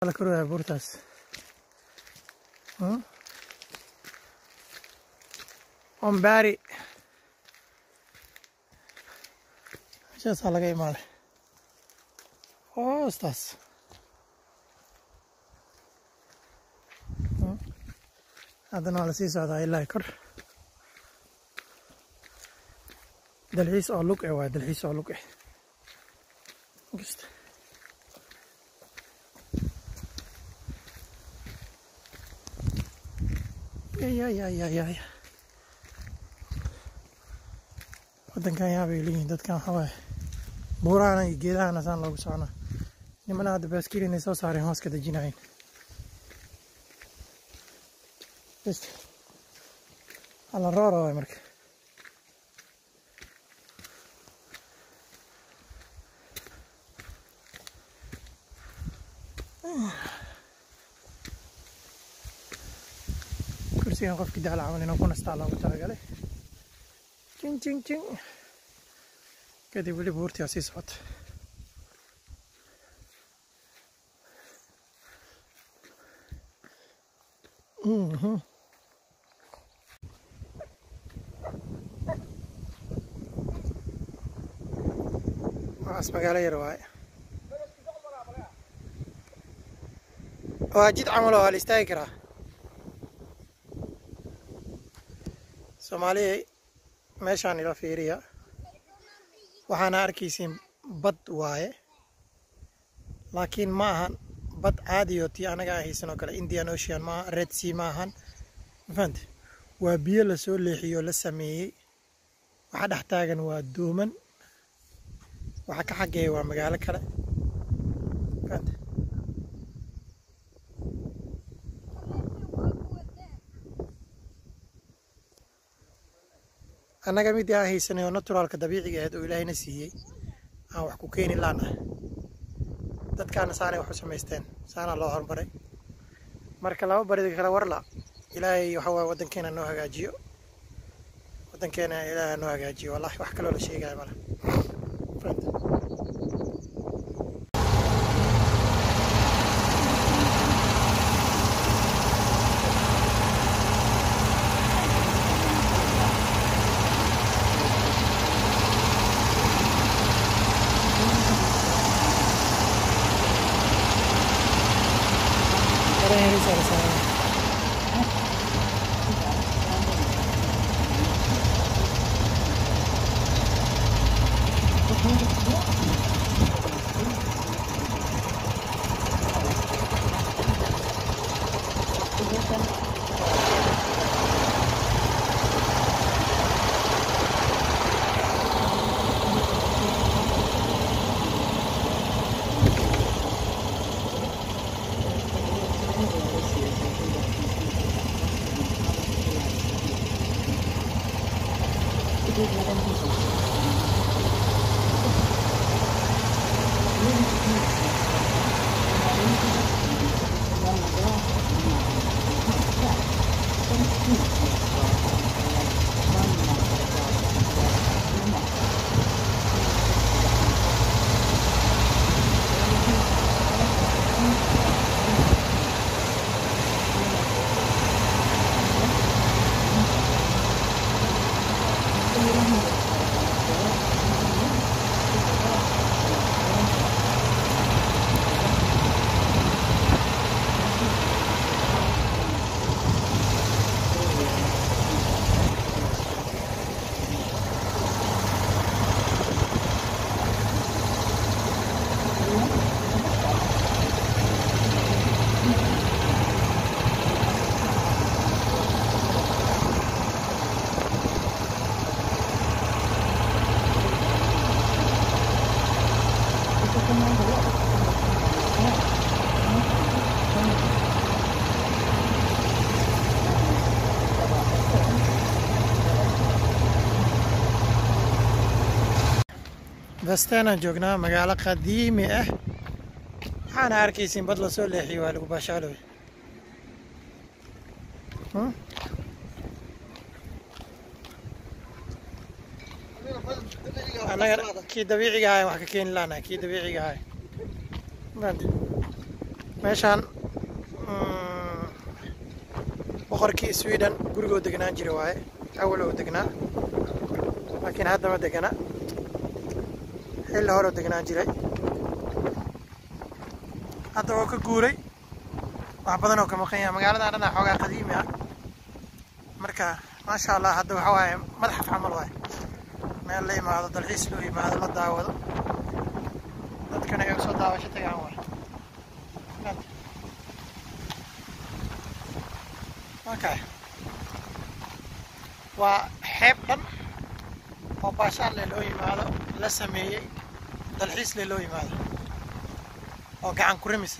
la koroyaa buurtaas Omberg meeshaasaa laga imaaday hoostaas haddana waa lasii socdaa ilaa kor dalxiis oo lug eh waa dalxiis oo lug eh ya waddankan yaabay leeyihiin dadkan waxaa waaye buurahana iyo geedahana saan loogu soconaa nimana hadda baaskiil inay soo saareen hoos ka dejinayeen alla roora waay marka kursigan qofkii daala camal inuu ku nastaa loogu talagalay jing jing jing kadib weli buurtii sii socota waas magaalo yar waaye waa jid camal oo la istaagi karaa Soomaaliya meeshaan ila fiiriya waxaana arkaysiin bad waaye laakiin ma ahan bad caadi oo tii anaga haysan oo kale Indian Ocean ma Red Sea ma ahan fahant waa biyo la soo leexiyo la sameeyay waxa dhex taagan waa dooman waxa ka xageeya waa magaalo kale fahant annaga mid aan haysanay oo naturalka dabiiciga ah oo Ilaahayna siiyay aan wax ku keeni laana dadkaana saanay wax u sameysteen saana loo hormaray marka laba barid kala warla Ilaahay waxa waa wadankeena noo hagaajiyo wadankeena Ilaahay noo hagaajiyo wallahi wax kale oo la sheegay mala Vadstena joognaa magaalo qadiimi ah waxaana arkaysiin bad la soo leexiyo waa lagu baashaalooy anaga kii dabiiciga ah wax ka keeni laana kii dabiiciga ah meeshaan boqorkii Sweden gurigoo deganaan jiray waaye awal oo degnaa laakiin hadda ma degana xilli hore oo degnaan jiray hadda oo ka guuray wax badan oo ka maqan yahay magaalada dhan xoogaa qadiimi ah marka ma sha Allah hadda waxa waaye madax xamal waaye meel la yimaado dalxiis loo yimaado la daawado dadkana ay soo daawasho tagaan waaye okay waa xeeb dhan oo baashaan loo yimaado la sameeyay dalxiis loo yimaado oo gacan ku rimis